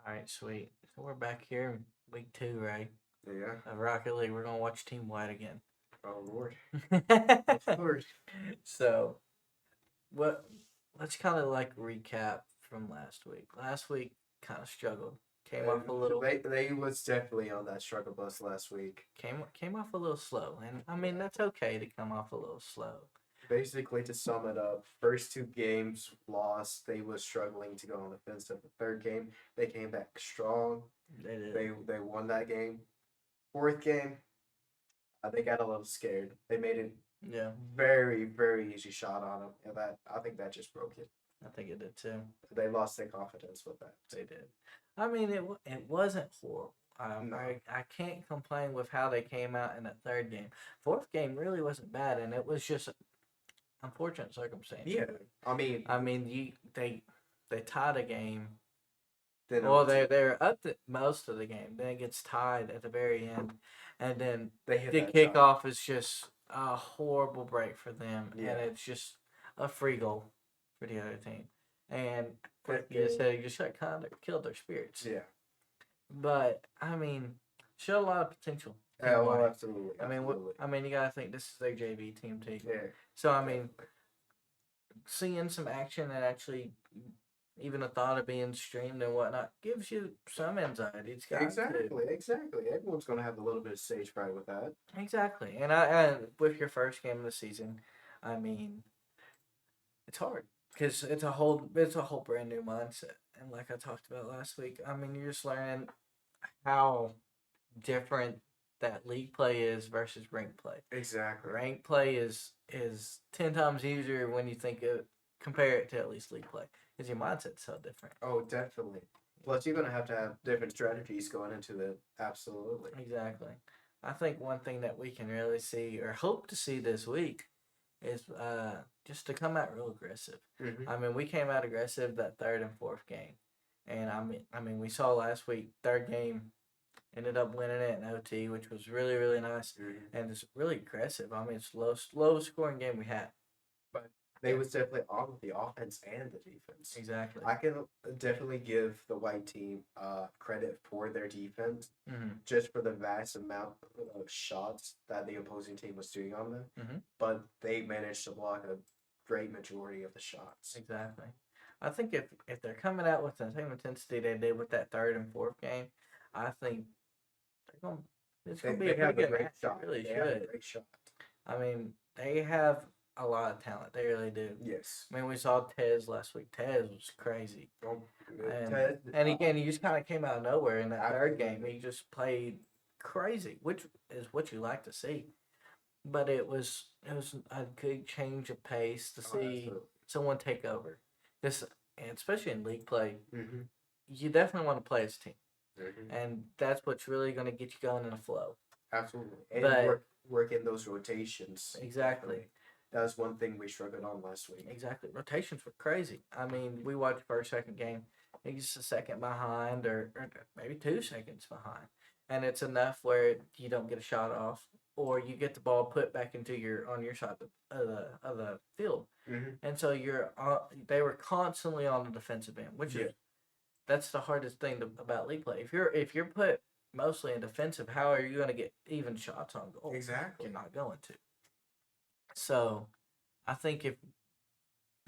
All right, sweet. So we're back here in week 2, right? Yeah. Of Rocket League. We're gonna watch Team White again. Oh Lord. Lord. so what? Let's kind of like recap from last week. Last week kind of struggled. Came off a little. They was definitely on that struggle bus last week. Came off a little slow, and I mean that's okay to come off a little slow. Basically, to sum it up, first 2 games lost. They was struggling to go on the fence of the third game. They came back strong. They did. They won that game. Fourth game, they got a little scared. They made it Yeah, very easy shot on them, and that I think that just broke it. I think it did too. They lost their confidence with that. They did. I mean, it wasn't horrible. No. I can't complain with how they came out in the third game. Fourth game really wasn't bad, and it was just unfortunate circumstances. Yeah, I mean, they tied a game. then Well, they're up to most of the game. Then it gets tied at the very end, and then they hit the that kickoff shot. is just a horrible break for them, Yeah. and it's just a free goal for the other team. And Fifth you game. said, you just got kind of killed their spirits. Yeah. But I mean, showed a lot of potential. Yeah, well, Team-wide. absolutely. I mean, you gotta think this is their JV team too. Yeah. So I mean, seeing some action and actually even the thought of being streamed and whatnot gives you some anxiety. It's got Exactly. Everyone's gonna have a little bit of stage fright with that. exactly. And with your first game of the season, I mean, it's hard because it's a whole brand new mindset. And like I talked about last week, I mean, you're just learning how different that league play is versus rank play. Exactly. Rank play is 10 times easier when you think of compare it to at least league play because your mindset's so different. Oh, definitely. Plus, you're gonna have to have different strategies going into it. Absolutely. Exactly. I think one thing that we can really see or hope to see this week is just to come out real aggressive. Mm-hmm. I mean, we came out aggressive that third and fourth game, and I mean, we saw last week third game ended up winning it in OT, which was really nice, and it's really aggressive. I mean, it's low scoring game we had. But they was definitely on with the offense and the defense. Exactly. I can definitely give the white team credit for their defense, Mm-hmm. just for the vast amount of shots that the opposing team was doing on them. Mm-hmm. But they managed to block a great majority of the shots. Exactly. I think if they're coming out with the same intensity they did with that third and fourth game, I think it's gonna be a pretty good match. shot. It really They have should. a great shot. I mean, they have a lot of talent. They really do. Yes. I mean, we saw Tez last week. Tez was crazy. Oh, And again, he just kind of came out of nowhere in that third game. He just played crazy, which is what you like to see. But it was a good change of pace to see someone take over. This, and especially in league play, Mm-hmm. you definitely want to play as a team, Mm-hmm. and that's what's really going to get you going in a flow. Absolutely. And But- work in those rotations. Exactly. That was one thing we struggled on last week. Exactly. Rotations were crazy. I mean, we watched first, second game. He's a second behind or maybe 2 seconds behind. And it's enough where you don't get a shot off or you get the ball put back into on your side of the field. Mm-hmm. And so they were constantly on the defensive end, which is that's the hardest thing about league play. If you're put mostly in defensive, how are you going to get even shots on goal? Exactly. You're not going to. So, I think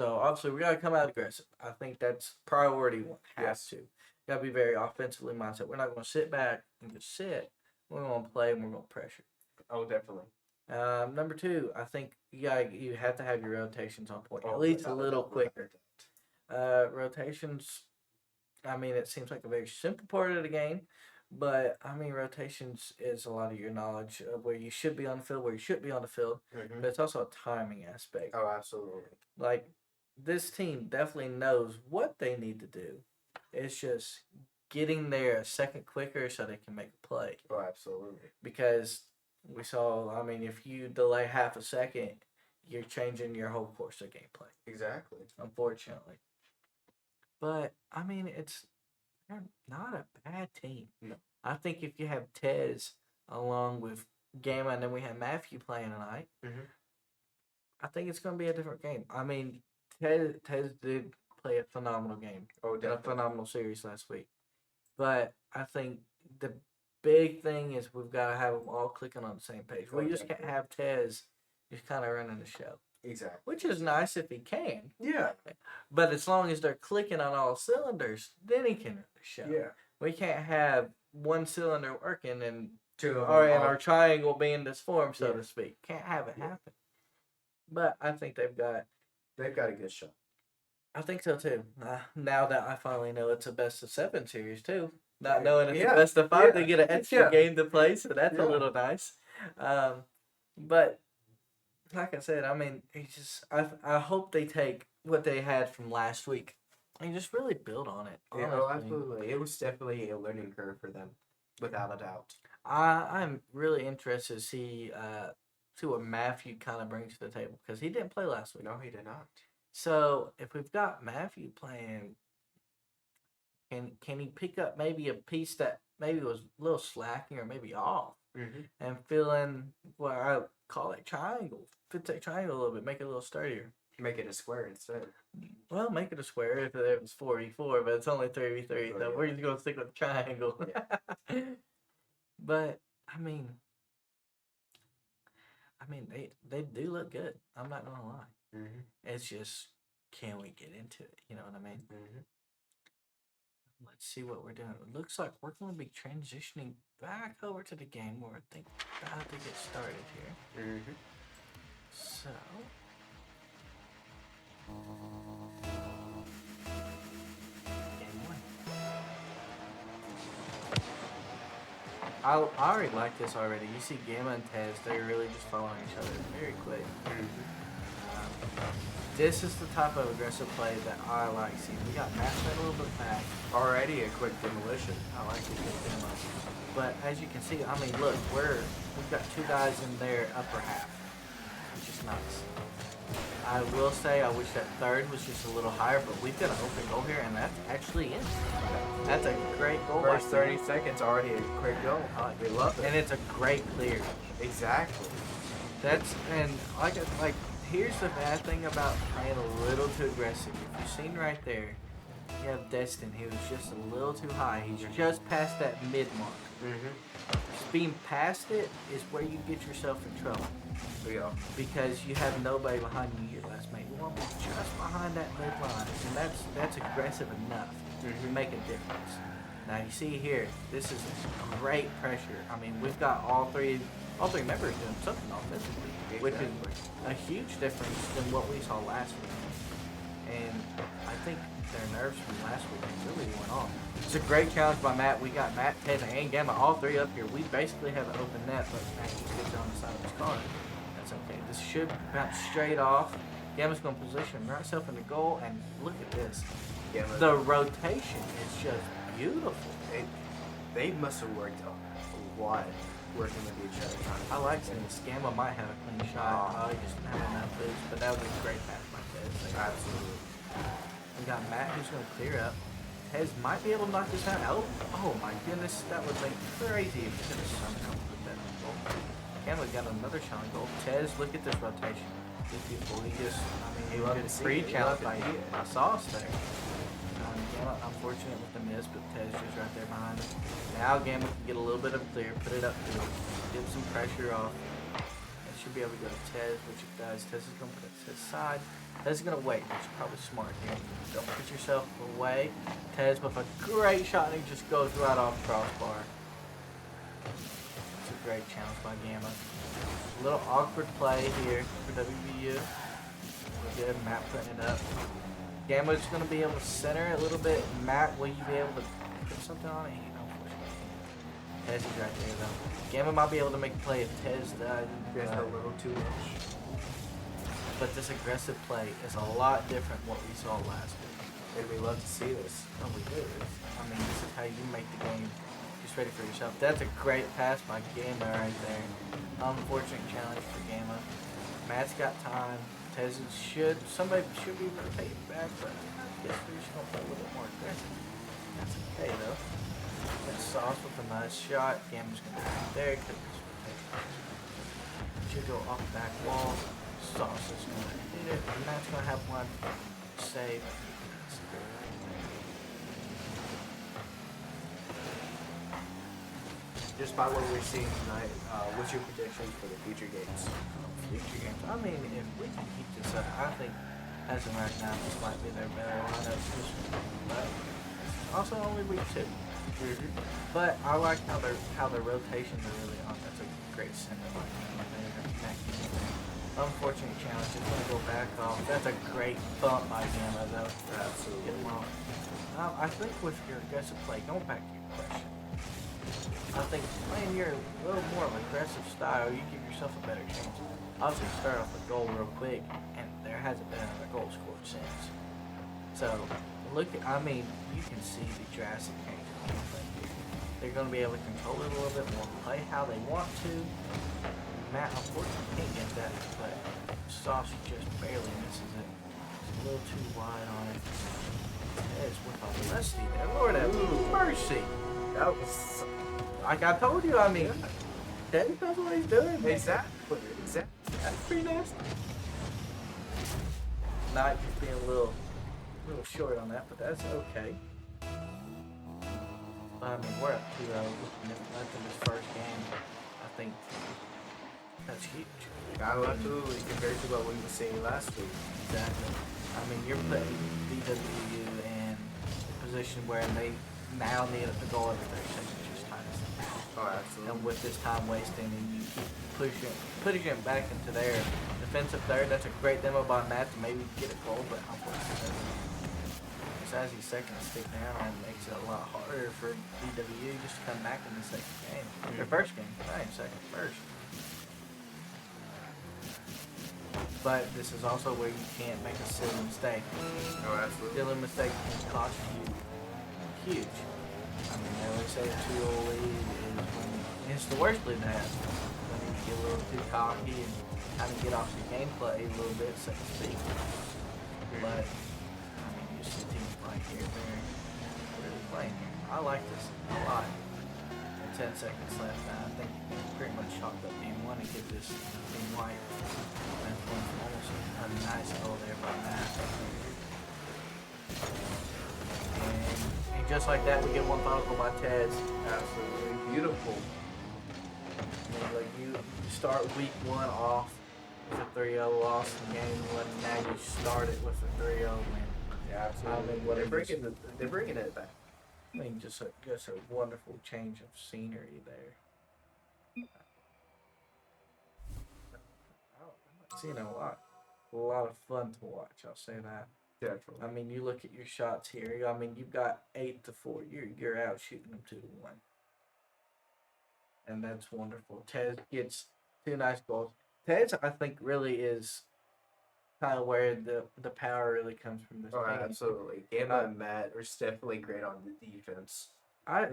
obviously we gotta come out aggressive. I think that's priority one. Has to. Gotta be very offensively mindset. We're not gonna sit back and just sit. We're gonna play and we're gonna pressure. Oh, definitely. Number 2, I think you have to have your rotations on point. At least a little quicker. Rotations. I mean, it seems like a very simple part of the game, but I mean, rotations is a lot of your knowledge of where you should be on the field, where you should be on the field, Mm-hmm. but it's also a timing aspect. Oh, absolutely. Like, this team definitely knows what they need to do. It's just getting there a second quicker so they can make a play. Oh, absolutely. Because we saw, I mean, if you delay half a second, you're changing your whole course of gameplay. Exactly. Unfortunately. But, I mean, they're not a bad team. No. I think if you have Tez along with Gamma and then we have Matthew playing tonight, Mm-hmm. I think it's going to be a different game. I mean, Tez did play a phenomenal game. Oh, In a definitely. phenomenal series last week. But I think the big thing is we've got to have them all clicking on the same page. We just can't have Tez just kind of running the show. Exactly. Which is nice if he can. Yeah. But as long as they're clicking on all cylinders, then he can run the show. Yeah. We can't have one cylinder working and Two of and them our triangle being disformed, so Yeah. to speak. Can't have it happen. But I think they've got a good shot. I think so too. Now that I finally know it's a best of 7 series too. Not Right. knowing it's Yeah. a best of 5, Yeah. they get an extra Yeah. game to play, so that's Yeah. a little nice. But like I said, I mean, I hope they take what they had from last week and just really build on it. Yeah, Honestly. absolutely. It was definitely a learning curve for them, without a doubt. I'm really interested to see what Matthew kind of brings to the table because he didn't play last week. No, he did not. So if we've got Matthew playing, can he pick up maybe a piece that maybe was a little slacking or maybe off and fill in what I call a triangle, fit that triangle a little bit, make it a little sturdier. Make it a square instead. Well, make it a square if it was 4v4, but it's only 3v3, so we're just gonna stick with the triangle. Yeah. But I mean, they do look good. I'm not gonna lie. It's just, can we get into it? You know what I mean? Let's see what we're doing. It looks like we're going to be transitioning back over to the game where I think we're about to get started here. So, game 1. I already like this already. You see Gamma and Tez, they're really just following each other very quick. This is the type of aggressive play that I like seeing. We got Matt a little bit back. Already a quick demolition. I like the quick demo. But as you can see, I mean, look, we've got 2 guys in their upper half, which is nice. I will say I wish that third was just a little higher, but we've got an open goal here, and that's actually in. That's a great goal. First 30 seconds already a quick goal. We love it. And it's a great clear. Exactly. Here's the bad thing about playing a little too aggressive. If you've seen right there, you have Destin. He was just a little too high. He's just past that mid mark. Being past it is where you get yourself in trouble. Yeah. Because you have nobody behind you, your last mate. You want to be just behind that midline, and that's aggressive enough to make a difference. Now you see here, this is great pressure. I mean, we've got all three members doing something offensively, which is a huge difference than what we saw last week. And I think their nerves from last week really went off. It's a great challenge by Matt. We got Matt, Ted, and Gamma, all 3 up here. We basically have an open net, but Matt just gets on the side of his car. That's okay. This should bounce straight off. Gamma's going to position himself in the goal, and look at this. The rotation is just beautiful. They must have worked a lot working with each other. I like seeing this. Gamma might have a clean shot. Oh, he just didn't have enough boost, but that was a great pass by Tez. Absolutely. We got Matt who's going to clear up. Tez might be able to knock this down. Oh my goodness, that would make crazy if he could have somehow put that on goal. Gamma got another shot on goal. Tez, look at this rotation. He's beautiful. He just, he was a free challenge by Sauce there. Gamma, unfortunate with the miss, but Tez just right there behind him. Now Gamma can get a little bit of clear, put it up field, get some pressure off. It should be able to go to Tez, which it does. Tez is going to put it to his side. Tez is going to wait, which is probably smart here. Don't put yourself away. Tez with a great shot, and he just goes right off the crossbar. It's a great challenge by Gamma. A little awkward play here for WVU. Good, Matt putting it up. Gamma's going to be able to center it a little bit. Matt, will you be able to put something on it? Tez is right there, though. Gamma might be able to make a play if Tez does. Just a little too much. But this aggressive play is a lot different from what we saw last week. And we love to see this. Oh, we do. I mean, this is how you make the game just ready for yourself. That's a great pass by Gamma right there. Unfortunate challenge for Gamma. Matt's got time. Somebody should be rotating back, but I guess we're just going to play a little bit more aggressive. That's okay, though. That Sauce with a nice shot. Gamma's going to be right there. Should go off the back wall. Sauce is going to hit it, and Matt's going to have one save. Just by what we're seeing tonight, what's your predictions for the future games? Future games. I mean, if we can keep this up, I think as of right now, this might be their better lineup. But also only week 2. But I like how their rotations are really on. That's a great center line. Unfortunate challenge. It's going to go back off. That's a great bump by Gamma, though. Absolutely. Get him off. I think with your aggressive play, going back to your question, I think playing your a little more of aggressive style, you give yourself a better chance. Obviously, start off with goal real quick, and there hasn't been another goal scored since. So, you can see the drastic change in gameplay here. They're going to be able to control it a little bit more, play how they want to. Matt, unfortunately, can't get that, but Sauce just barely misses it. It's a little too wide on it. It's with a lesty there. Lord have mercy. That was Like I told you, Ted knows what he's doing. exactly. That's pretty nasty. Knight just being a little short on that, but that's okay. We're up 2-0 looking at this first game. I think that's huge. Absolutely, compared to what we were seeing last week. Exactly. You're putting VWU in a position where they now need a goal every 30 seconds, just times. Oh, absolutely. And with this time wasting, and you keep pushing it back into their defensive third, that's a great demo by Matt to maybe get a goal, but unfortunately, as he's second to stick down, it makes it a lot harder for VWU just to come back in the second game. Their first game, not even second, first. But this is also where you can't make a silly mistake. Oh, absolutely. Silly mistake can cost you huge. They always say a 2-0 lead is when it's the worst lead to have. When you get a little too cocky and kind of get off your gameplay a little bit, so to speak. But you see teams like here, they're really playing here. I like this a lot. 10 seconds left now. I think you can pretty much chalk up game 1 and get this in white. That's almost a nice goal there by Matt. And just like that, we get one final goal by Tez. Absolutely beautiful. You start week 1 off with a 3-0 loss in game 1. Now you start it with a 3-0 win. Yeah, absolutely. They're bringing it back. Just a wonderful change of scenery there. I'm seeing a lot of fun to watch. I'll say that. Definitely. You look at your shots here. You've got 8-4. You're out shooting them 2-1, and that's wonderful. Ted gets 2 nice goals. Ted's, I think, really is kind of where the power really comes from this game. Absolutely. Gamma and Matt are definitely great on the defense. I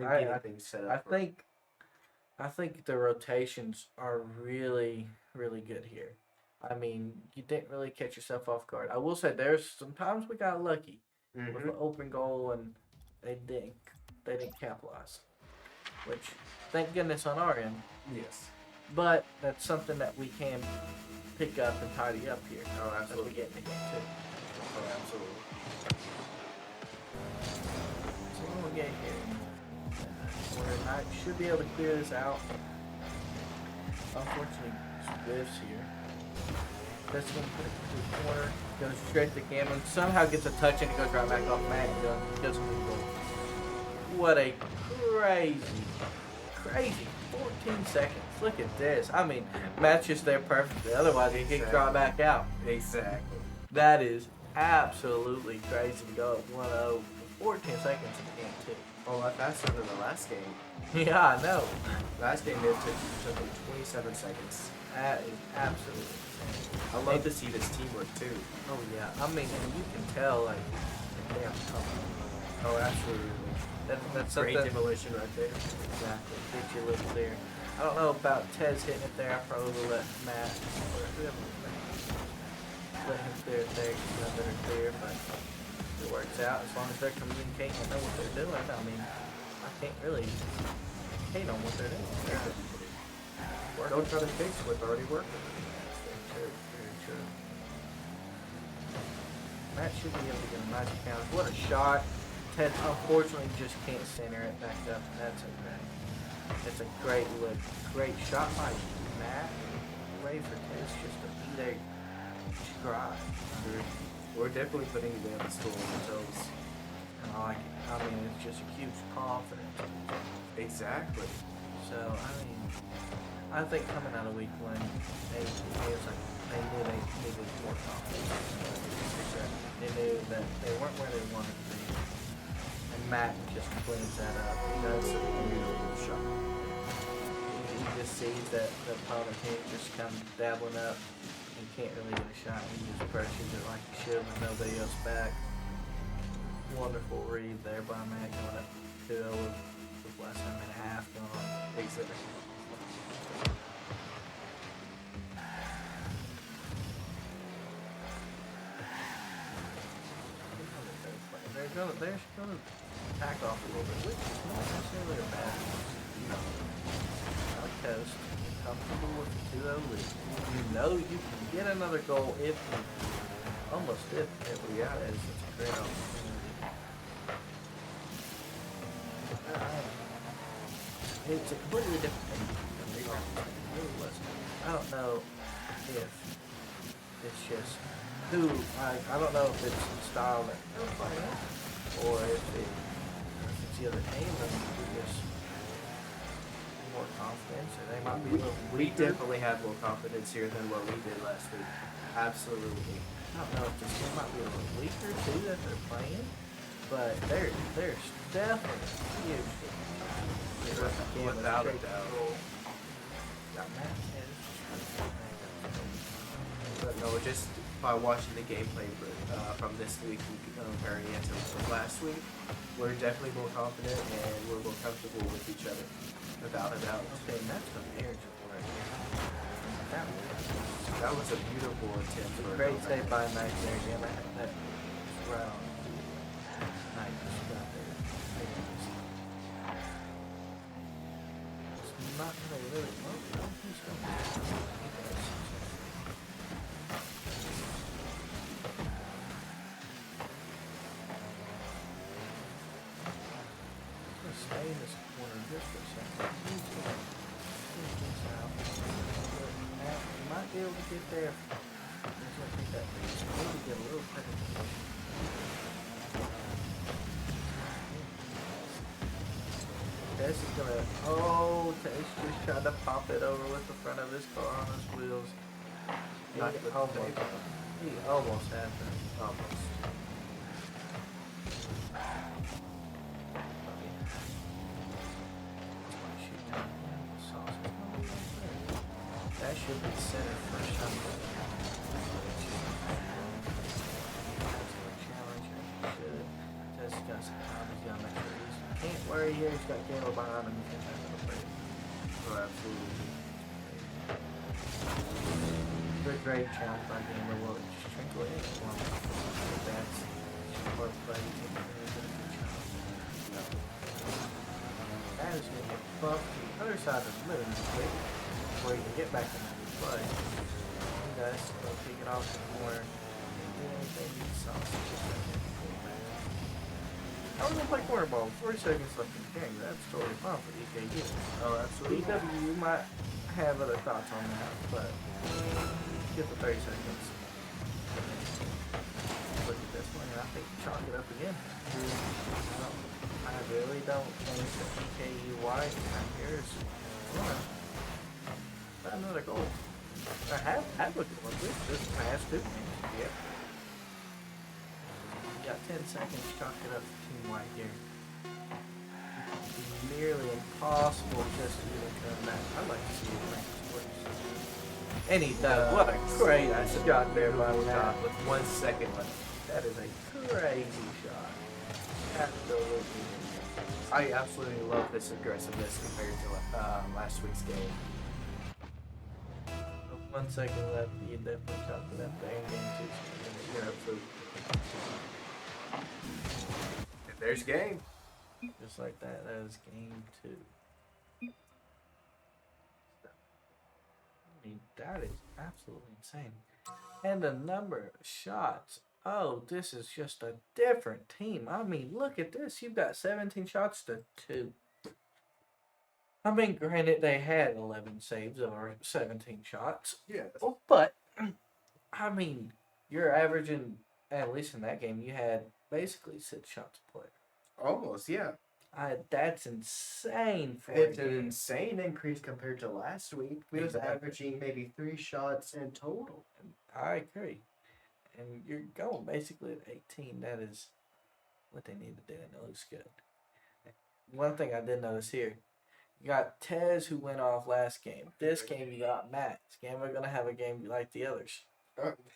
think the rotations are really, really good here. You didn't really catch yourself off guard. I will say there's sometimes we got lucky with an open goal and they didn't capitalize. Which, thank goodness on our end. Yes. But that's something that we can pick up and tidy up here. Oh, absolutely. As we get into game 2. Oh, absolutely. So when we get here, Knight should be able to clear this out. Unfortunately, whiffs here. That's going to put it to the corner. Goes straight to Gammon. Somehow gets a touch and it goes right back off Matt and goes to the goal. What a crazy 14 seconds. Look at this. Matt's just there perfectly. Otherwise, he kicks right back out. Exactly. That is absolutely crazy to go up 1-0 for 14 seconds in game 2. Oh, a lot faster than the last game. Yeah, I know. Last game it took them 27 seconds. That is absolutely insane. I love to see this teamwork too. Oh yeah, and you can tell they have something. Oh, absolutely. That's great something. demolition right there. Exactly. Get you a little clear. I don't know about Tez hitting it there. I probably will let Matt or whoever let him clear it there. Get that better clear, but it works out as long as they're communicating and know what they're doing. I can't really hate on what they're doing. Don't try to fix what's already working. Very true. Matt should be able to get a nice count. What a shot. Ted unfortunately just can't center it back up, and that's okay. It's a great look, great shot by Matt. Ready for Tess just to be there, drive. We're definitely putting them still on the toes. And I like it. I mean, it's just a huge confidence. Exactly. So I mean, I think coming out of week one, it was like they knew they needed more confidence. They knew that they weren't where they wanted to be. And Matt just cleans that up. That's a beautiful shot. He just sees that the opponent can't just come dabbling up and can't really get a shot. He just pressures it like he should with nobody else back. Wonderful read there by Matt going up 2-0 with less than a minute and a half gone. Exactly. They're gonna back off a little bit, which is not necessarily a bad thing. South Coast, comfortable with the 2-0 lead. You know you can get another goal if you almost if it is. It's a great opportunity. It's a completely different thing than the offense. It really was. I don't know if it's just who I don't know if it's the style that they're playing or if it's the other team and just more confidence or they might be a little We weaker. definitely have more confidence here than what we did last week. Absolutely. I don't know if this team might be a little weaker too that they're playing, but there's definitely huge. Without a doubt. Got Matt But no, just by watching the gameplay from this week comparing it to last week, we're definitely more confident and we're more comfortable with each other, without a doubt. Okay, and that's a marriage report right here. That was a beautiful attempt for a Great goal. save by Max there again. That was right on. Nice shot there. It's not gonna really work. I don't think so. Stay in this corner just for a second. Now, you might be able to get there. There's gonna take that lead. Maybe get a little better position. Tess is gonna. Oh, Tess just tried to pop it over with the front of his car on his wheels. Not with the Almost. He almost had that. Almost. That should be center first time. Challenge. Should. Tess got some time. He's got to make sure he's. Can't worry here. He's got Gale behind him. He can have a break. Oh, absolutely. Great challenge by Gale. Well, just trinkle it. That's short play. That is going to get bumped to the other side of the middle quick before you can get back in the play. You guys go kick it off the corner. Do anything you saw. How are we going to play corner ball? 40 seconds left in the game. That's totally fine for EKU. Oh, absolutely. VWU might have other thoughts on that, but get the 30 seconds. Look at this one, and I think chalk it up again. I really don't think that EKU White here is going to another goal. I have looked at one this past 2 games. Yep. You got 10 seconds, chalk it up to Team White here. It's nearly impossible just to even come back. I'd like to see it rank please. And he does. What a great shot there by Matt. With 1 second left. That is a crazy shot. Absolutely. I absolutely love this aggressiveness compared to last week's game. With 1 second left, you definitely chalked it up there in game 2. You're absolutely. And there's game. Just like that, that is game 2. I mean, that is absolutely insane. And the number of shots. Oh, this is just a different team. I mean, look at this. You've got 17 shots to 2. I mean, granted, they had 11 saves over 17 shots. Yeah. But, I mean, you're averaging, at least in that game, you had basically 6 shots a play. Almost, yeah. That's insane for It's a an game. insane increase compared to last week. We was Exactly. averaging maybe 3 shots in total. I agree. And you're going basically at 18. That is what they need to do, and it looks good. One thing I did notice here, you got Tez who went off last game. This game you got Matt. This game we're gonna have a game like the others.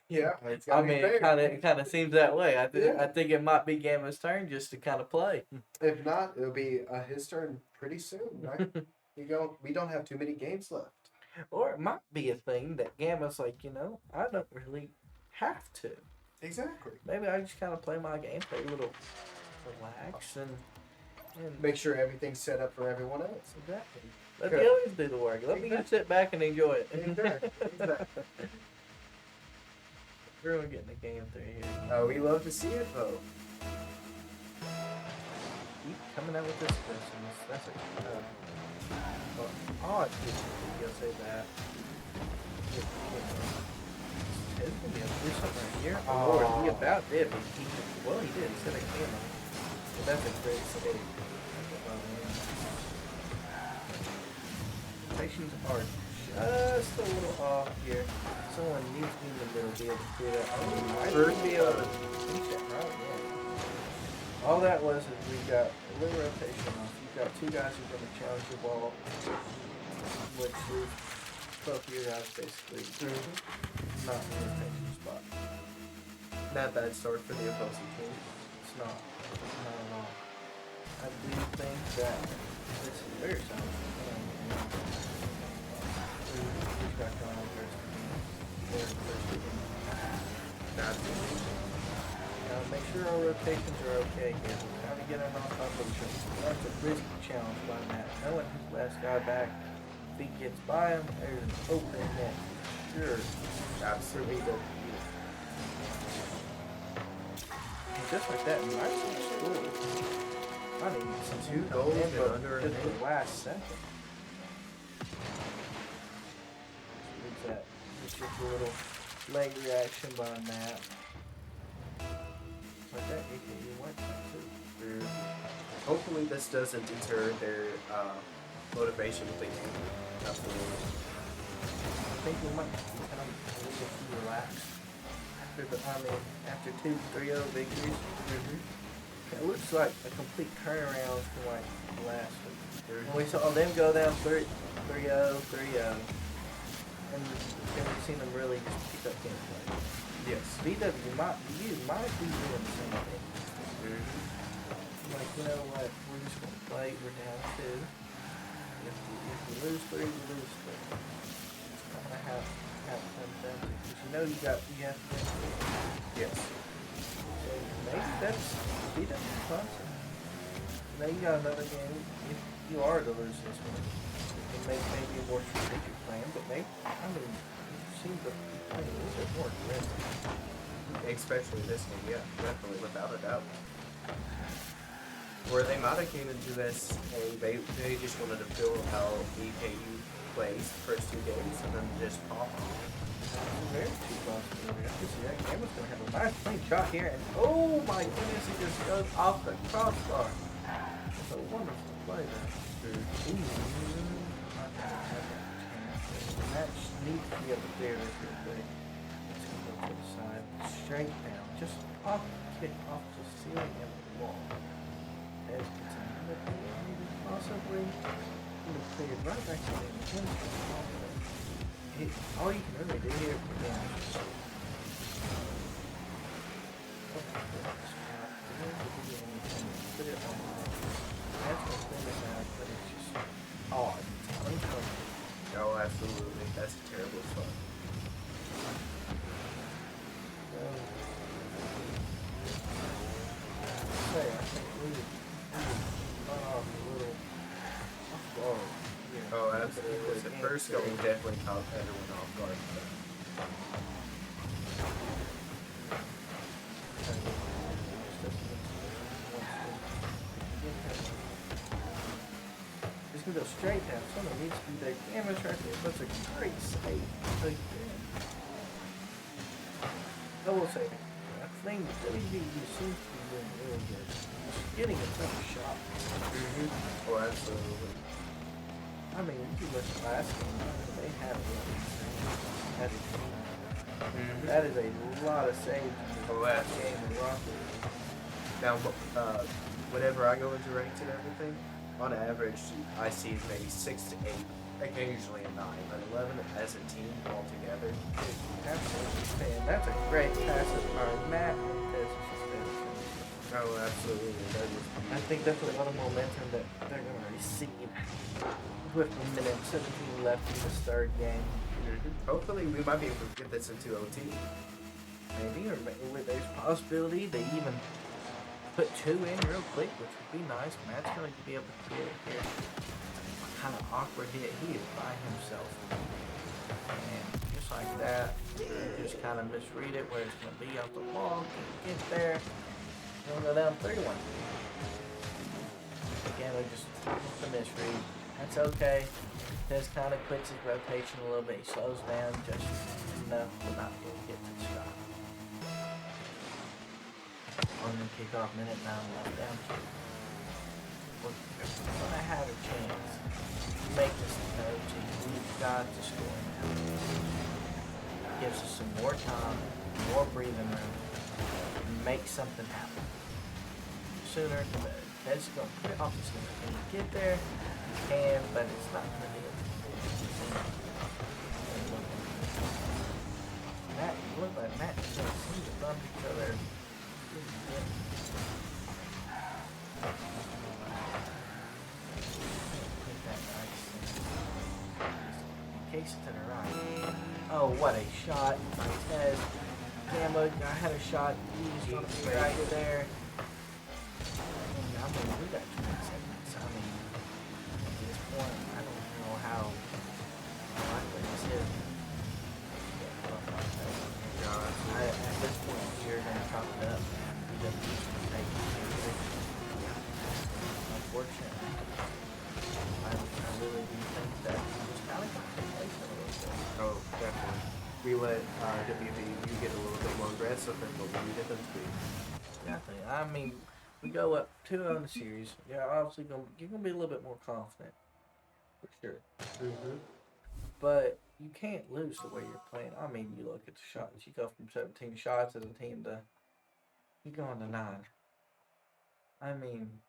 Yeah, it's I mean, it kind of seems that way. I think it might be Gamma's turn just to kind of play. If not, it'll be his turn pretty soon, right? We don't have too many games left. Or it might be a thing that Gamma's like, I don't really have to. Exactly. Maybe I just kind of play my game, play a little relax, and Make sure everything's set up for everyone else. exactly. Let Good. the others do the work. Let me just sit back and enjoy it. Exactly. Exactly. Everyone getting the game through here. We love to see it though. Keep coming out with this Christmas. That's a odd you'll say that. It's gonna be able to do something right here. Oh, Lord, he about did, but he did instead of camera. But that's a great save. Rotations are just a little off here. Someone needs me in the middle to be able to do that. I might be able to finish that right, yeah. All that was is we got a little rotation off. You've got 2 guys who are going to challenge the ball, which is both of you guys basically not in the rotation spot. Not a bad start for the opposing team. It's not at all. I do think that this is very solid. Who's got going on first? Make sure our rotations are okay here. We're trying to get him on top of each other. That's a risky challenge by Matt. Knowing his last guy back, if he gets by him, there's an opening net. Sure. Absolutely. And just like that, nice and score. I didn't even see 2 goals in but under a just minute. the last second. What's that? It's just a little leg reaction by Matt. Like that, EKU went too. Hopefully this doesn't deter their motivation to play game. Absolutely. I think we might be kind of a little bit too relaxed after 2 3-0 victories. It looks like a complete turnaround from like last week. When we saw them go down 3-0, and then we've seen them really just pick up gameplay. Yes. VWU might be doing the same thing. Like, you know what, we're just going to play, we're down 2. If we lose 3, we lose 3. It's not going to have some benefit. Because you have to win 3. Yes. So maybe that's VWU's concept. Now you got another game. If you are to lose this one, it may be a more strategic plan, but maybe, it seems to be playing a little bit more aggressive. Especially this game, yeah, definitely, without a doubt. Where they might have came into this and they just wanted to feel how EKU plays the first 2 games and then just pop off. Very too possibility. I can see that Gamma's gonna have a nice clean shot here, and oh my goodness, he just goes off the crossbar. It's a wonderful play there. That needs to be able to clear this real quick. It's gonna go to the side, straight down, just off, kick off the ceiling and the wall. As it's another thing, possibly would have cleared right back to the all you can really do here is put it on. That's what's been about, but it's just odd. It's uncomfortable. Oh, absolutely. That's a terrible spot. I think we would off a little off guard. Yeah. Oh, absolutely. The first goal definitely caught everyone off guard. Just gonna go straight down. Someone needs to be there. Canvas right there. That's a great save. Again. I will say, I think WVU seems to be doing really good. Just getting a better shot. Oh, absolutely. I mean, if you look at last game, they had a lot of saves. That is a lot of saves. Oh, That absolutely. game in Rocket. Now, whenever I go into ranked and everything, on average, I see maybe 6 to 8, occasionally a 9, but 11 as a team altogether. Absolutely, man. That's a great passive card. Matt, Oh, absolutely. I think that's a lot of momentum that they're going to receive with a minute 17 left in this third game. Hopefully, we might be able to get this into OT. Maybe, or there's a possibility they even put 2 in real quick, which would be nice. Matt's going to be able to get it here. Kind of awkward hit. He is by himself. And just like that, you just kind of misread it where it's going to be off the wall. Get there. We'll go down 3-1. Again, we just the misread. That's okay. Just kind of quits his rotation a little bit. He slows down just enough to not really get to the shot. On the kickoff, minute 9 left down 2. We're going to have a chance to make this an OT. We've got to score now. Gives us some more time, more breathing room, and make something happen. Sooner the better. Ted's going to put it off. He's going to get there. He can, but it's not going to be Matt, look like Matt and Joe seem to bump each other. Put that nice in case to the right. Oh, what a shot by Ted. Gambo, I had a shot. He was going to be right there. I mean, we got 20 seconds. I mean, at this point, I don't know how likely this is. At this point, you're going to chop it up. We don't need to take it. Unfortunately, I really do think that it's kind of going to take place a little bit. Oh, definitely. We let WVU get a little bit more aggressive than what we needed them to be. Definitely. I mean, we go up 2-0 in the series. You're obviously you're gonna be a little bit more confident, for sure. But you can't lose the way you're playing. I mean, you look at the shots. You go from 17 shots as a team to you go on to 9. I mean,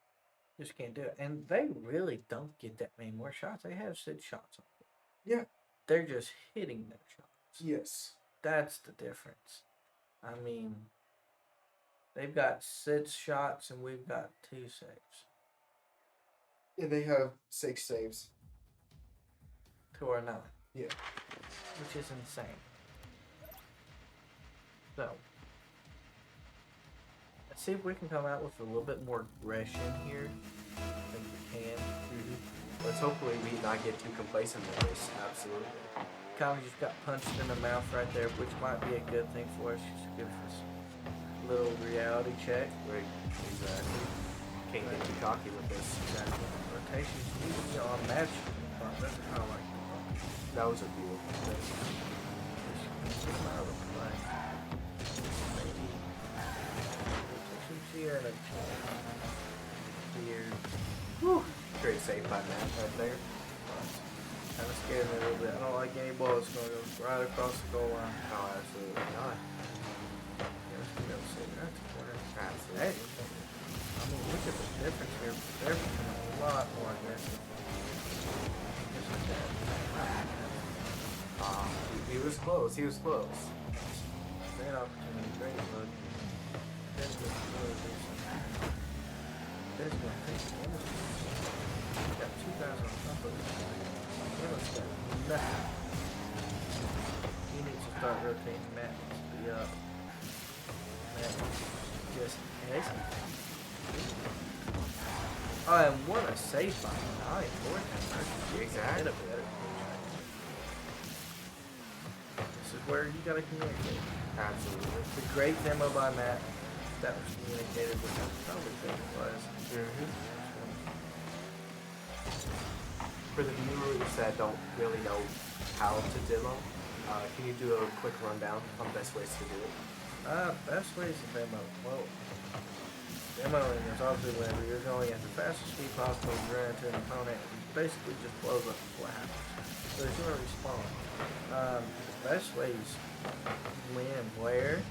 just can't do it. And they really don't get that many more shots. They have 6 shots on it. Yeah. They're just hitting their shots. Yes. That's the difference. I mean, they've got 6 shots and we've got 2 saves. And they have 6 saves. To our 9. Yeah. Which is insane. So, let's see if we can come out with a little bit more aggression here. I think we can. Let's hopefully we not get too complacent with this. Absolutely. Kind of just got punched in the mouth right there, which might be a good thing for us. Just give us a little reality check. Right. Exactly. Can't get too cocky with this. Exactly. Rotations need to be on match. That's how I like it. That was a beautiful thing. Just get them out of the play. Maybe. Rotations here and a here. Whew. Great save by Matt right there. Kind of scared me a little bit. I don't like any ball that's going to go right across the goal line. Oh, absolutely not. Yeah, let's go see. That's the corner. Absolutely. I mean, look at the difference here. They're becoming a lot more aggressive. Just like that. He was close. He was close. Great opportunity. Great look. There's the There's the got 2 guys on top of it. Let's go. Nothing. He needs to start rotating. Matt needs to be up. Matt just and what a save by 9. Exactly. This is where you gotta communicate. Absolutely. The great demo by Matt that was communicated, which I probably think it was. For the viewers that don't really know how to demo, can you do a quick rundown on the best ways to do it? Best ways to demo. Well, demoing is obviously whenever you're going at the fastest speed possible, you run into an opponent, and basically just blows up what happens. So there's no respawn. The best ways when, where,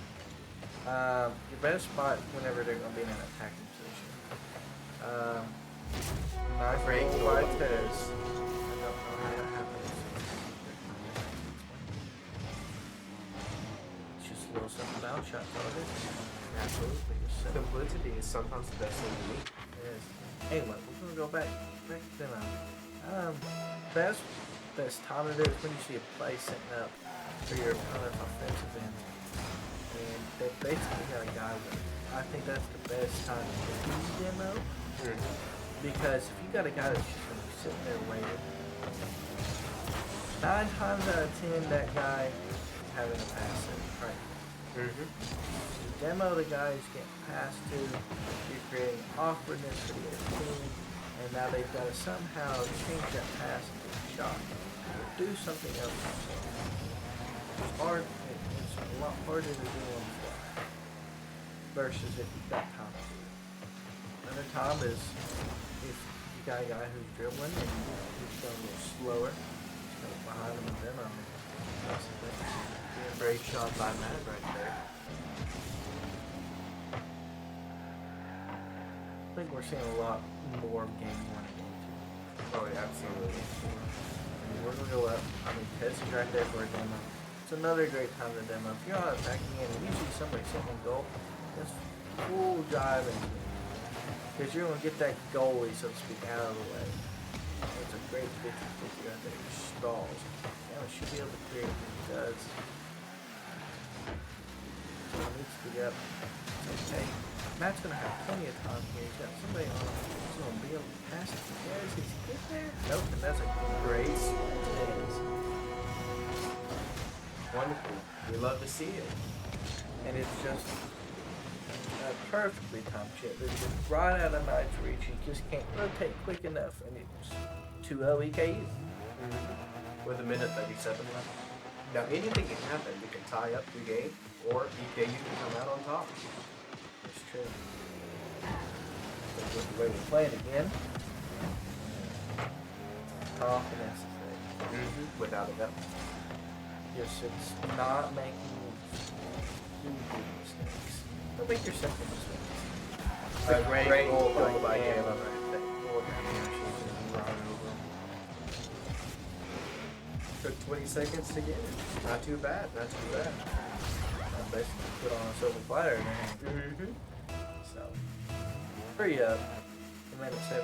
your best spot whenever they're going to be in an attacking position. Nice Great roll goal by by Tez. Tez. I don't know how that happens. It's just a little something about shot target. Absolutely. Just simple. Simplicity is sometimes the best thing to do. Yes. Anyway, we're gonna go back to demo. Best time to do is when you see a play setting up for your opponent's offensive end, and they basically got a guy with it. I think that's the best time to do demo, because if you got a guy that's just gonna be sitting there waiting, 9 times out of 10 that guy is having a pass in, right? Demo the guy who's getting passed to, you're creating awkwardness for the other team, and now they've got to somehow change that pass into a shot, or do something else. It's hard, it's a lot harder to do on the fly, versus if you've got time to do it. Another time is if you got a guy who's dribbling and he's going a little slower, he's kind of behind him and demo him. Great shot by Matt right there. I think we're seeing a lot more of game 1 and game 2. Oh, yeah, absolutely. I mean, we're gonna go up. I mean, Tez is right there for a demo. It's another great time to demo. If you're not attacking in and you see somebody sitting in goal, just full drive into it. Because you're gonna get that goalie, so to speak, out of the way. It's a great 50-50 right there. He stalls. Now he should be able to clear it. He does. So he needs to get up. It's okay. Matt's gonna have plenty of time here. He's got somebody on him who's gonna be able to pass it to Tez. He's get there. Nope, and that's a great Tez. Wonderful. We love to see it. And it's just a perfectly timed chip. It's just right out of Knight's reach. He just can't rotate quick enough, and it's 2-0 EKU. With a minute 37 left. Now anything can happen. We can tie up the game, or EKU can come out on top. It's true. That's just the way we're playing again. Confidence is there. Without a doubt. Just it's not making stupid mistakes. Don't make your simple mistakes. A great goal by Galen Galen. right there. Goal by Galen. Took 20 seconds to get it. Not too bad. Not too bad. I basically put on a silver platter and so free up. A minute 17.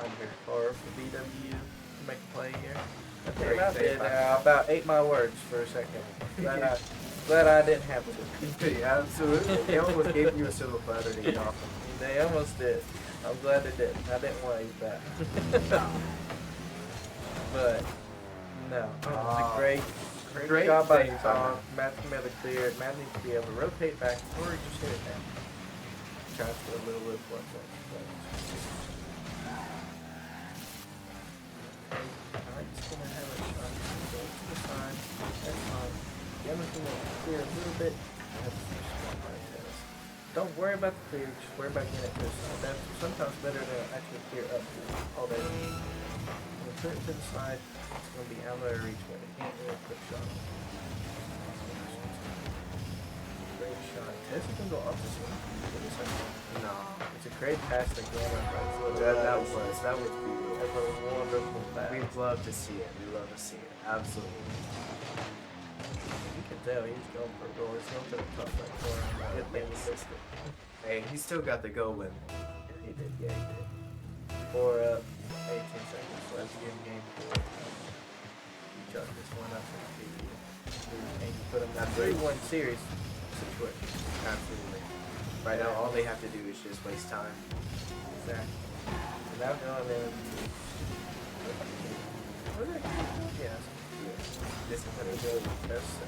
I'm here for VWU to make a play here. I think I did about ate my words for a second. Glad I didn't have to. Yeah, absolutely. They almost gave you a silver platter to eat off. They almost did. I'm glad they didn't. I didn't want to eat that. But no, it was a great job by Tom. Matt's gonna be able to clear it. Matt needs to be able to rotate back or just hit it down. Try to put a little lip like that. Knight's gonna have a shot. Go to the side. That's fine. Galen's gonna clear a little bit. That's just right there. Don't worry about the clear. Just worry about getting it to the side. That's sometimes better than actually clear up all day. Put it to the side, it's going to be out of their reach, but they can't do a quick shot. Great shot. Tess can go up this one. No. It's a great pass to Galen. That was beautiful. That's a wonderful pass. We'd love to see it. We love to see it. Absolutely. You can tell he's going for a goal. He's going to the top right corner. He missed it. Hey, he still got the go win. He did, yeah, he did. 4 up, 18 seconds left in game 4. He chucked this one up for the PU. And you put him in that 3-1 series situation. Absolutely. Right now, all they have to do is just waste time. Exactly. So now going in. Yes. This is Let me go to the best.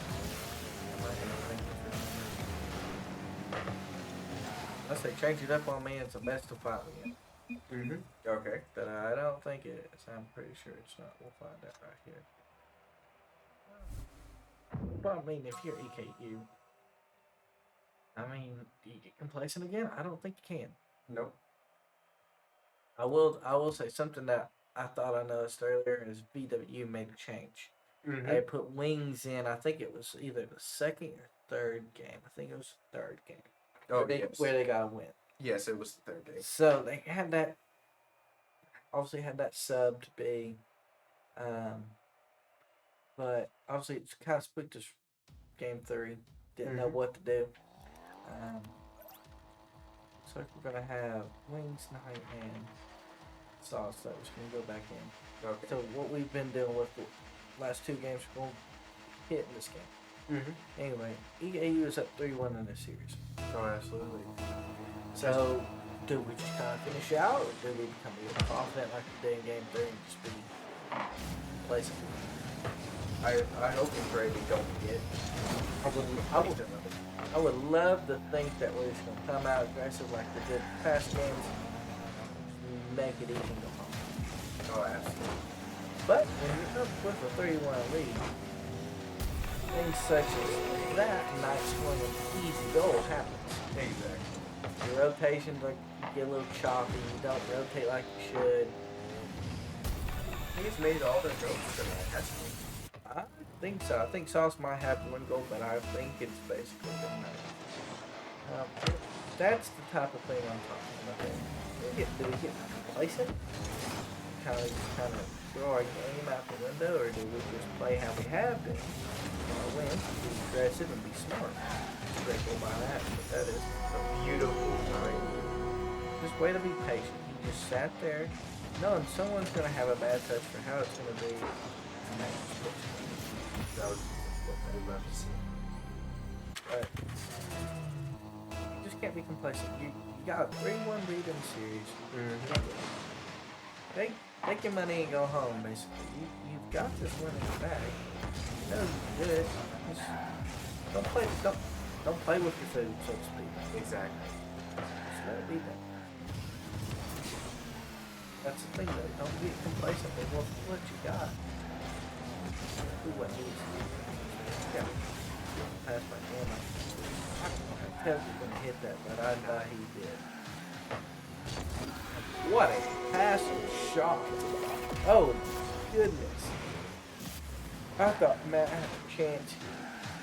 Unless they change it up on me, it's a best of 5 again. Mm-hmm. Okay. But I don't think it is. I'm pretty sure it's not. We'll find out right here. Well, I mean, if you're EKU, I mean, do you get complacent again? I don't think you can. Nope. I will say something that I thought I noticed earlier is VWU made a change. Mm-hmm. They put wings in. I think it was either the second or third game. I think it was the third game. Oh, yes. Where they got a win. Yes, it was the third game. So they had that. Obviously, had that sub to be, but obviously it's kind of spooked us. Game 3, didn't know what to do. So we're gonna have wings night and sauce. So we're just gonna go back in. Okay. So what we've been doing with the last 2 games, we're gonna hit in this game. Mm-hmm. Anyway, EKU is up 3-1 in this series. Oh, absolutely. So, do we just kind of finish out, or do we become a little confident like we did in Game 3 and just be complacent? I hope and pray we don't get. I would love to think that we're just going to come out aggressive like we did past games, make it easy and go home. Oh, absolutely. But when you're up with a 3-1 lead, things such as that night scoring an easy goal happens. Exactly. Your rotations like get a little choppy. You don't rotate like you should. He's made all the goals tonight, hasn't he? I think so. I think Sauce might have 1 goal, but I think it's basically good night. That's the type of thing I'm talking about. Do we get complacent? Kind of throw our game out the window, or do we just play how we have been? Win, be aggressive, and be smart. Great goal by that, but that is A beautiful night. just way to be patient. You just sat there, knowing someone's gonna have a bad touch for how it's gonna be. And that's what's gonna be. That was what I love to see. But you just can't be complacent. You got a 3-1 lead in the series. Take your money and go home, basically. You've got this one in the bag. You know you did it. Just don't play with your food, so to speak. Exactly. Just let it be done. That's the thing though. Don't get complacent with what you got. Do what needs to be done. Yeah. Pass my camera. I don't know how Tev's gonna hit that, but I know he did. What a pass and shot. Oh goodness. I thought Matt had a chance here.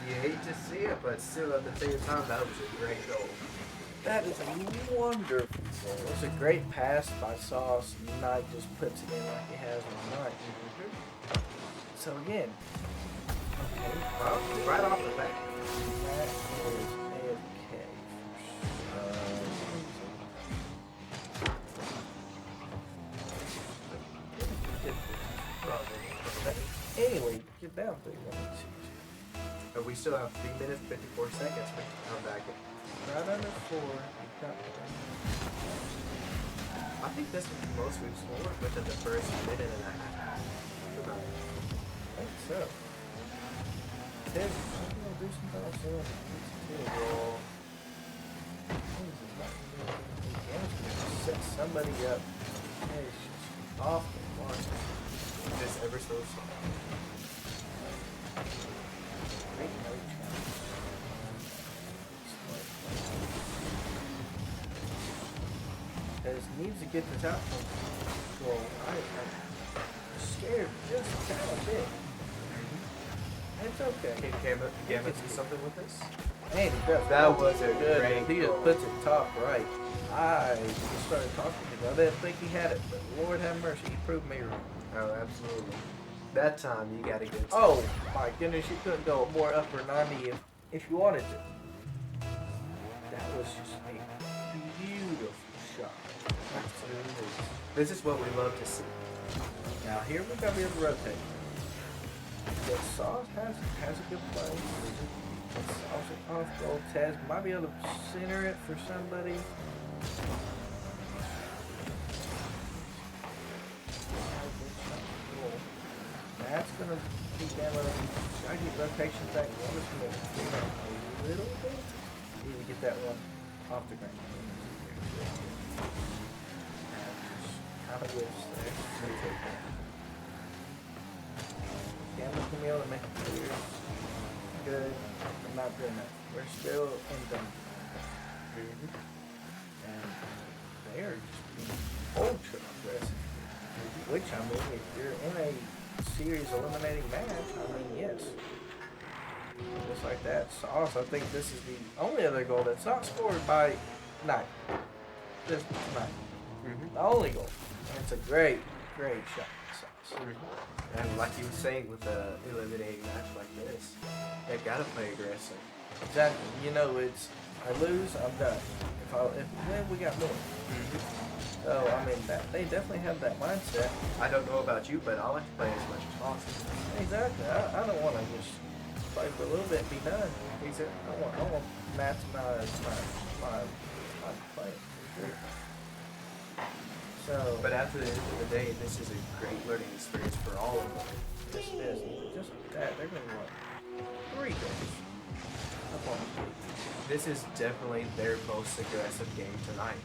You hate to see it, but still at the same time, that was a great goal. That is a wonderful goal. It was a great pass by Sauce. Knight just puts it in like he has all night. So again, okay, Well, right off the bat. that is AFK. Anyway, get down 3-1. We still have 3 minutes, 54 seconds to come back. Right under 4. I think that's the most we've scored within the first minute and a half. I think so. Ted, I'm gonna do some things soon. Roll. Set somebody up. It's just off the mark. Just ever so slow. Great no challenge. As needs to get this out from goal. I'm scared just a kind of bit. It's okay. Can Gamma do something with this? Man, he does. That was a good. great He just goal. puts it top right. I just started talking to him. I didn't think he had it, but Lord have mercy, he proved me wrong. Oh, absolutely. That time you got to get. Oh my goodness, you couldn't go more upper 90 if you wanted to. That was just a beautiful shot. Absolutely. This is what we love to see. Now here we gotta be able to rotate. The Sauce has a good play. It's also off goal. Taz might be able to center it for somebody. That's gonna be down with I get rotation back. I'm just gonna do that a little bit. Need to get that one off the ground. kind of whiffs there. We'll take that. Gamma can be able to make it clear. Good, but not good enough. We're still in danger. And they are just being ultra aggressive. Which, I mean, if you're in a series eliminating match, I mean, yes. Just like that. Sauce, I think this is the only other goal that's not scored by Knight. Just Knight. The only goal. And it's a great, great shot. Sauce. And like you were saying, with a eliminating match like this, they've got to play aggressive. Exactly. You know, it's I lose, I'm done. If we win, we got more. So I mean, they definitely have that mindset. I don't know about you, but I like to play as much as possible. Exactly. I don't want to just play for a little bit and be done. Exactly. I want to maximize my play. For sure. So. But after the end of the day, this is a great learning experience for all of them. Yes, it is. Just that they're going to want 3 goals. Up on the field. This is definitely their most aggressive game tonight.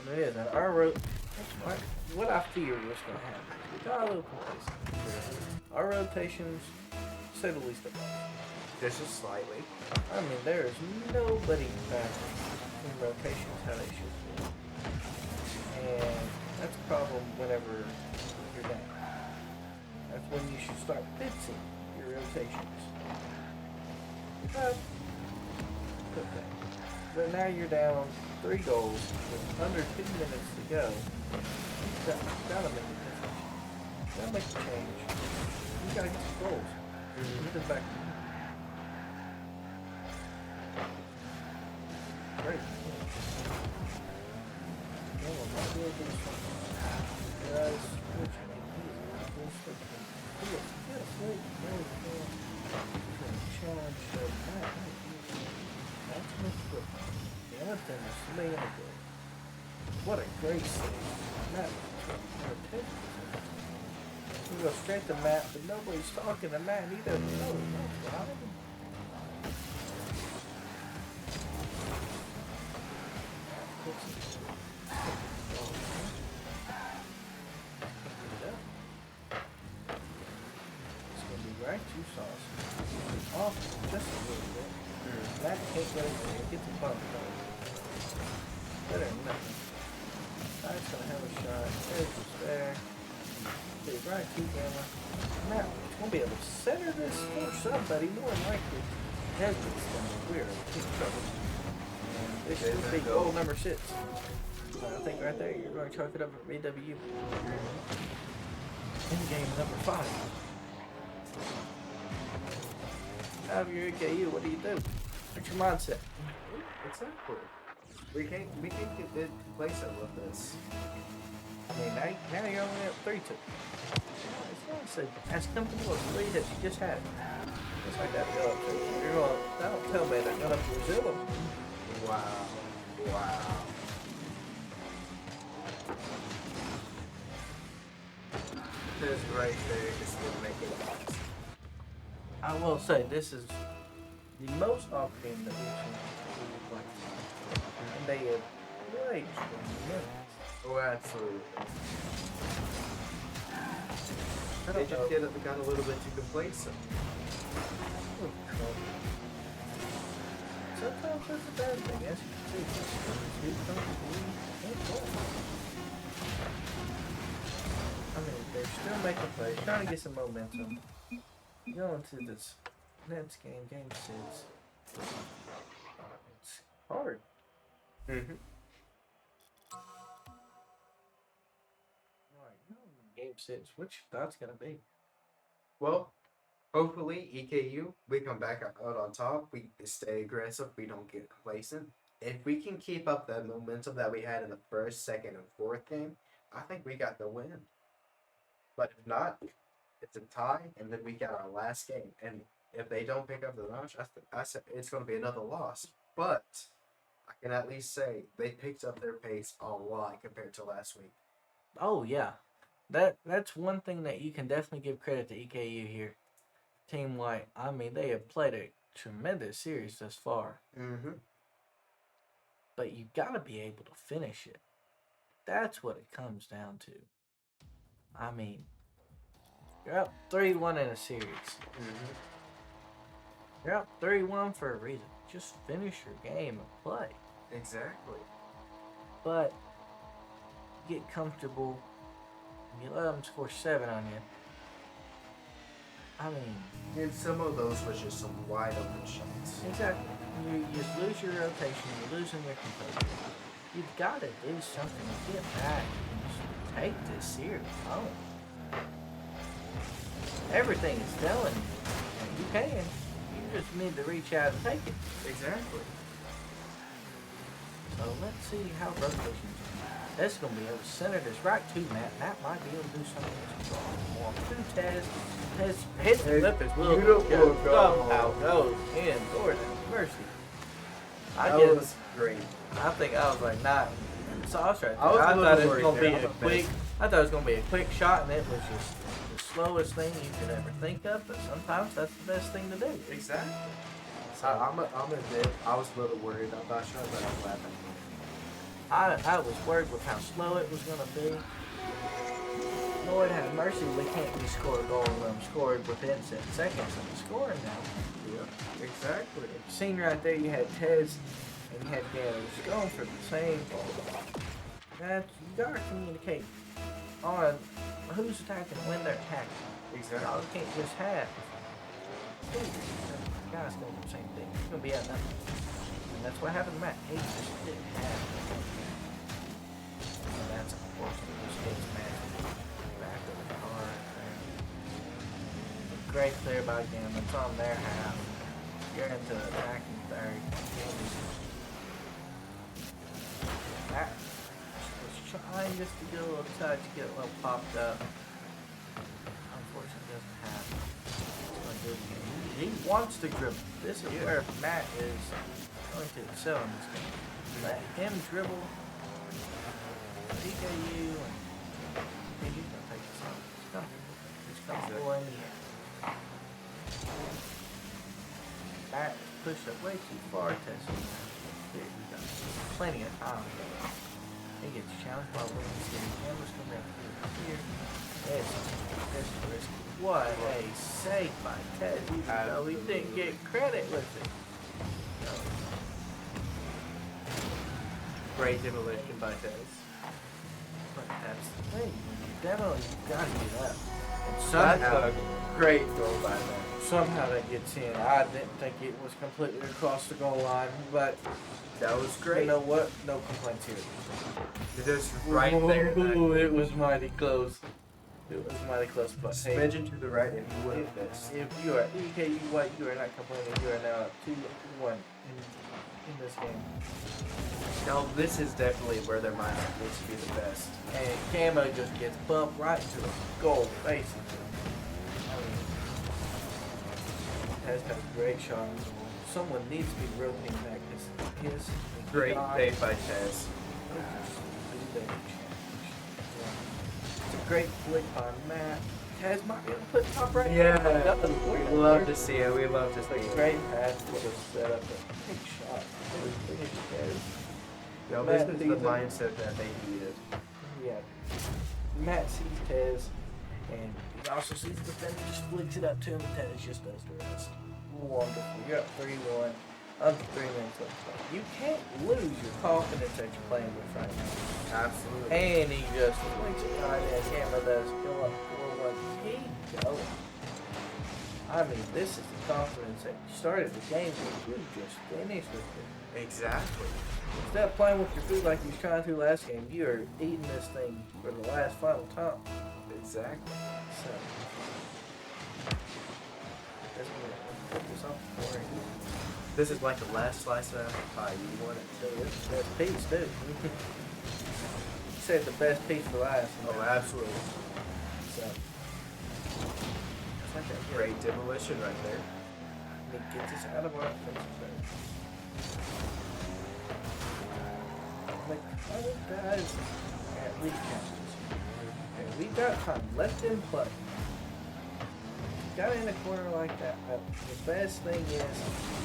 And it is. And our what I fear was going to happen. We got a little complacent. Our rotations, to say the least of it. Just slightly. I mean, there is nobody faster in rotations how they should be. And that's a problem whenever you're down. That's when you should start fixing your rotations. But now you're down 3 goals with under 2 minutes to go. You gotta make a difference. You gotta make a change. You gotta get some goals. Get it back. Great. What a great save. Matt, we go straight to Matt, but nobody's talking to Matt. He doesn't know what's behind him. It's going to be right to Sauce. Off just a little bit. Matt can't get it there. Get the bump though. Better than nothing. Knight's going to have a shot. There's the spare. Be right to Gamma. Matt won't be able to center this for somebody. More than likely, Hesbit's going to we're in big trouble. And this should be goal number 6. I think right there you're going to chalk it up at VWU. In game number 5. Out of your EKU, what do you do? What's your mindset? Exactly. We can't get complacent with this. I mean, now you're only up 3-2. It's not so as comfortable as the lead that you just had. Just like that. You're going. Don't tell me they're going to Brazil. Wow. This right there is going to make it. I will say this is the most off game that we've seen. And they have played tremendous. Oh, absolutely. I They don't just got a little bit too complacent. Sometimes that's a bad thing, as you can see. I mean, they're still making plays, trying to get some momentum. Going to this next game 6. It's hard. Game 6, which that's gonna be? Well, hopefully EKU, we come back out on top. We stay aggressive. We don't get complacent. If we can keep up the momentum that we had in the first, second, and fourth game, I think we got the win. But if not, it's a tie, and then we got our last game. And if they don't pick up the notch, I said it's going to be another loss. But I can at least say they picked up their pace a lot compared to last week. Oh yeah, that's one thing that you can definitely give credit to EKU here. Team White, I mean, they have played a tremendous series thus far. But you got to be able to finish it. That's what it comes down to. I mean, you're up 3-1 in a series. Mm-hmm. You're up 3-1 for a reason. Just finish your game and play. Exactly. But you get comfortable and you let them score 7 on you. I mean, And some of those was just some wide open shots. exactly. You just lose your rotation. You're losing your composure. You've got to do something to get back and just take this series home. Everything is telling you that you can. You just need to reach out and take it. Exactly. So let's see how rotations are. That's going to be able to center this right to Matt. Matt might be able to do something that's more to Tez. Tez hits the lip as well. Beautiful goal. Somehow goes in. Lord have mercy. That was great. I think I was like, nah. Sauce right there. I was a I little thought it was worried going to there. be I'm a a quick. mess. I thought it was going to be a quick shot, and it was just the slowest thing you could ever think of. But sometimes that's the best thing to do. Exactly. So I'm a bit. I was a little worried. I'm not sure, but I'm glad I was worried with how slow it was going to be. Lord have mercy, we can't be score a goal and let them score within 7 seconds of the scoring now. Yeah. Exactly. Seen right there, you had Tez and you had Gales going for the same ball. That's, you gotta communicate on who's attacking when they're attacking. Exactly. Y'all can't just have two guys going for the same thing. It's gonna be at nothing. And that's what happened to Matt. He just didn't have it. And that's unfortunate. Just gets Matt back of the car right there. Great clear by Gam. It's on their half. You're into attacking third. Matt was trying just to get a little touch, get a little popped up. Unfortunately, doesn't have it. He wants to dribble. This is where Matt is going to excel in this game. Let him dribble. EKU and he's gonna take this on. He's comfortable. He's comfortable in the air. Matt pushed up way too far, testing. There he goes. Plenty of time. He gets challenged by Williams. Cameras come down here. It's risky. What a save by Ted. Even though he didn't get credit with it. No. Great demolition by Tez. But that's the thing. When you demo, you've got to get up. And That's somehow, a great goal by Matt. somehow that gets in. I didn't think it was completely across the goal line, but That was great. you know what? No complaints here. Just right there. Ooh, it was mighty close. It was mighty close, but hey, Smidgen to the right, and he would have missed. if you are EKU White, you are not complaining. You are now 2-1 in this game. No, this is definitely where their mindset needs to be the best. And Camo just gets bumped right into the goal, basically. I mean, has got a great shot. Someone needs to be rotating back his Great shot. save by Tez. It's a great flick by Matt. Tez might be able to put top right. Yeah, We we love to see it. We love to see It's a it. great pass to set up a big shot. Finish Tez. No, Matt this is sees the it. mindset that they needed. Yeah. Matt sees Tez, and he also sees the defender, just flicks it up to him, and Tez just does the rest. Wonderful. You're up 3-1. Under 3 minutes left to play. You can't lose your confidence that you're playing with right now. Absolutely. And he just flicks it right in. Camera does go up 4-1. Keep going. I mean, this is the confidence that you started the game with. You just finished with it. Exactly. Instead of playing with your food like you was trying to last game, you are eating this thing for the last final time. Exactly. So, that's gonna put this off for you. This is like the last slice of apple pie. You want it. So this is the best piece, too. You said the best piece for last. Oh, absolutely. So, it's like that Great demolition right there. And it gets us out of our offensive zone. Like, other guys at least catches. Okay, we got time. Let them play. Got in a corner like that. But the best thing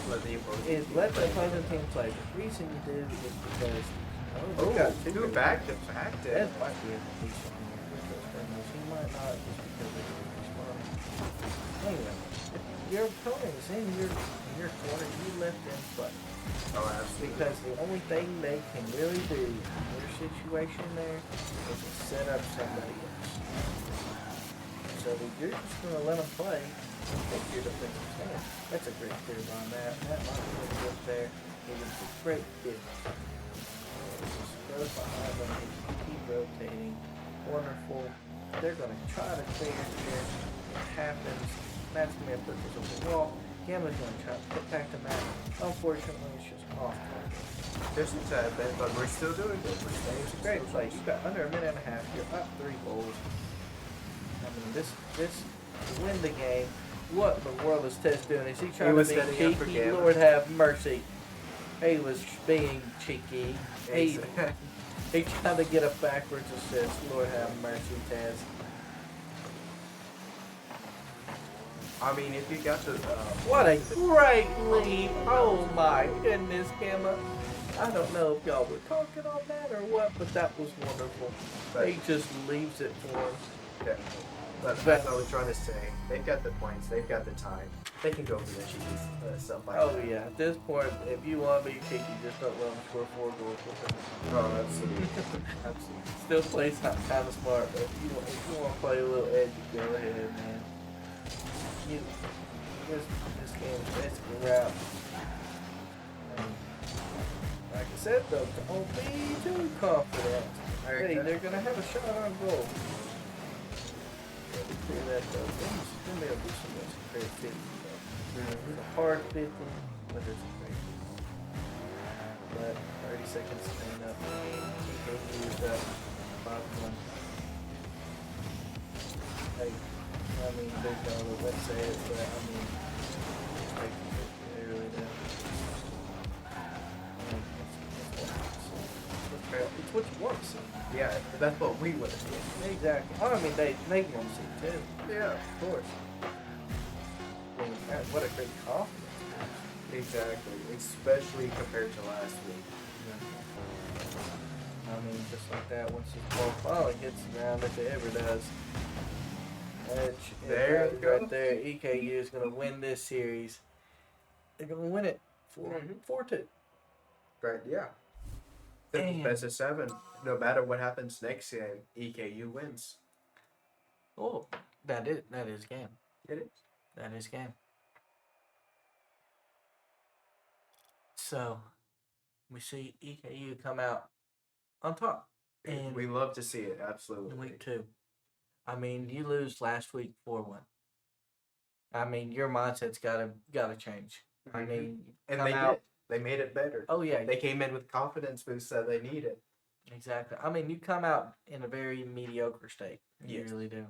Let the opposing is team let the play. opposing team play. The reason you do is because we Oh, got two back to back. That might be a decent one. criminals. He might not just because they're responding. Anyway, if your opponent is in your corner, you let them play. Oh, absolutely. Because the only thing they can really do in your situation there is to set up somebody else. So you're just going to let them play and take your defensive stand. That's a great clear by Matt. Matt Montgomery up there. He was a great fit. Just goes behind them. He keep rotating. Wonderful. They're going to try to clear here. It happens. Matt's going to put this over the wall. Gamma's going to try to put back to Matt. Unfortunately, it's just off target. Just a tad bit, but we're still doing good. We're staying It's a great play. You've got under a minute and a half. You're up 3 goals. I mean, this to win the game. What in the world is Tess doing? Is he trying to be setting up for cheeky? Gamma. Lord have mercy. He was being cheeky. He tried to get a backwards assist. Lord have mercy, Tess. I mean, if you got the What a great lead. Oh my goodness, Gamma. I don't know if y'all were talking on that or what, but that was wonderful. He just leaves it for him. yeah. But that's what I was trying to say. They've got the points. They've got the time. They can go for the cheeky stuff like Oh that. yeah, at this point, if you want to be cheeky, just don't let them score 4 goals with them. Oh, absolutely. Absolutely. Still plays kind of smart, but if you want to play a little edgy, go ahead, man. This game's basically wrapped. Like I said though, don't be too confident. Hey, they're gonna have a shot on goal. Clear that though. Then they'll do some great 50 though. It's a hard 50, but it's a great 50. But 30 seconds to clean up. EKU is up 5-1. Hey, I mean, there's no other way to say it, but I mean, they really do. I mean, it's what you want to see. Yeah, that's what we would have did. Exactly. Oh, I mean, they want to see too. Yeah, of course. I mean, what a great confidence. Exactly. Especially compared to last week. I mean, just like that, once the ball finally hits the ground, if it ever does. There it you goes go. right there. EKU is going to win this series. They're going to win it 4-2. Right, yeah. And- Best of 7. No matter what happens next game, EKU wins. Oh, that is game. It is. That is game. So, we see EKU come out on top. And We love to see it, in absolutely. week 2. I mean, you lose last week 4-1. I mean, your mindset's gotta change. I Mhm. mean, And come they out. did. They made it better. Oh yeah, They came in with confidence boost that they needed. exactly. I mean, you come out in a very mediocre state. You Yes. really do.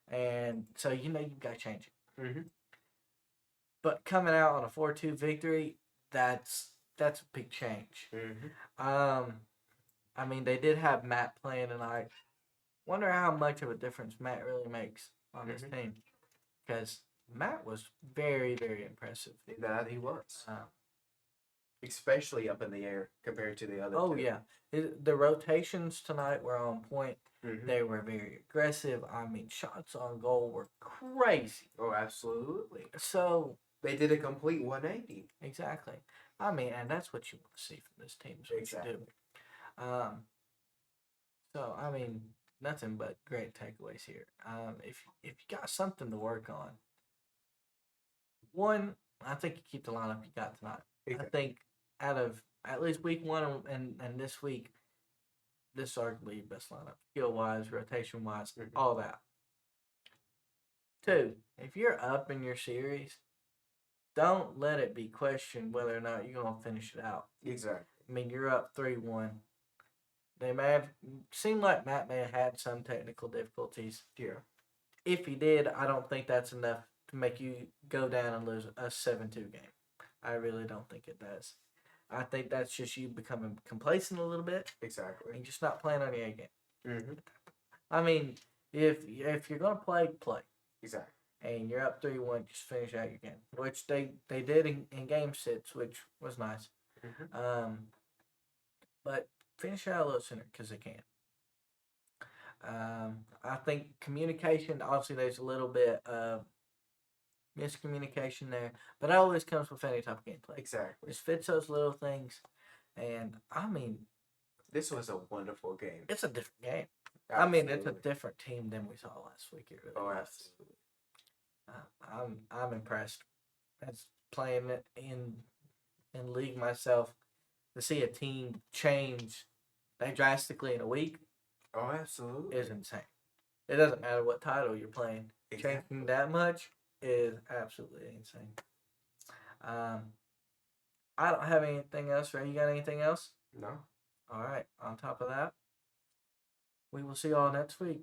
And so you've got to change it. Mm-hmm. But coming out on a 4-2 victory, that's a big change. Mm-hmm. I mean, they did have Matt playing tonight. Wonder how much of a difference Matt really makes on this team, because Matt was very, very impressive. That he was. Especially up in the air compared to the other Oh two. yeah, the rotations tonight were on point. Mm-hmm. They were very aggressive. I mean, shots on goal were crazy. Oh, absolutely. So They did a complete 180. exactly. I mean, and that's what you want to see from this team. Is what Exactly. you do. So I mean, nothing but great takeaways here. If you got something to work on, one, I think you keep the lineup you got tonight. Exactly. I think out of at least week 1 and this week, this is arguably your best lineup, skill wise, rotation wise, all that. 2, if you're up in your series, don't let it be questioned whether or not you're gonna finish it out. Exactly. I mean, you're up 3-1. They may have seemed like Matt may have had some technical difficulties. Yeah. If he did, I don't think that's enough to make you go down and lose a 7-2 game. I really don't think it does. I think that's just you becoming complacent a little bit Exactly. and just not playing on your A game. Mm-hmm. I mean, if you're gonna play, play. Exactly. And you're up 3-1, just finish out your game, which they did in game 6, which was nice. Mm-hmm. But finish out a little sooner because they can. I think communication, obviously, there's a little bit of miscommunication there, but that always comes with any type of gameplay. Exactly. Just fix those little things, and I mean, This was a wonderful game. it's a different game. I mean, it's a Absolutely. different team than we saw last week. It really Oh, was. absolutely. I'm impressed. As playing it in league myself, to see a team change that drastically in a week Oh, absolutely. is insane. It doesn't matter what title you're playing. Exactly. Changing that much is absolutely insane. I don't have anything else. Ray, you got anything else? No. All right. On top of that, we will see y'all next week.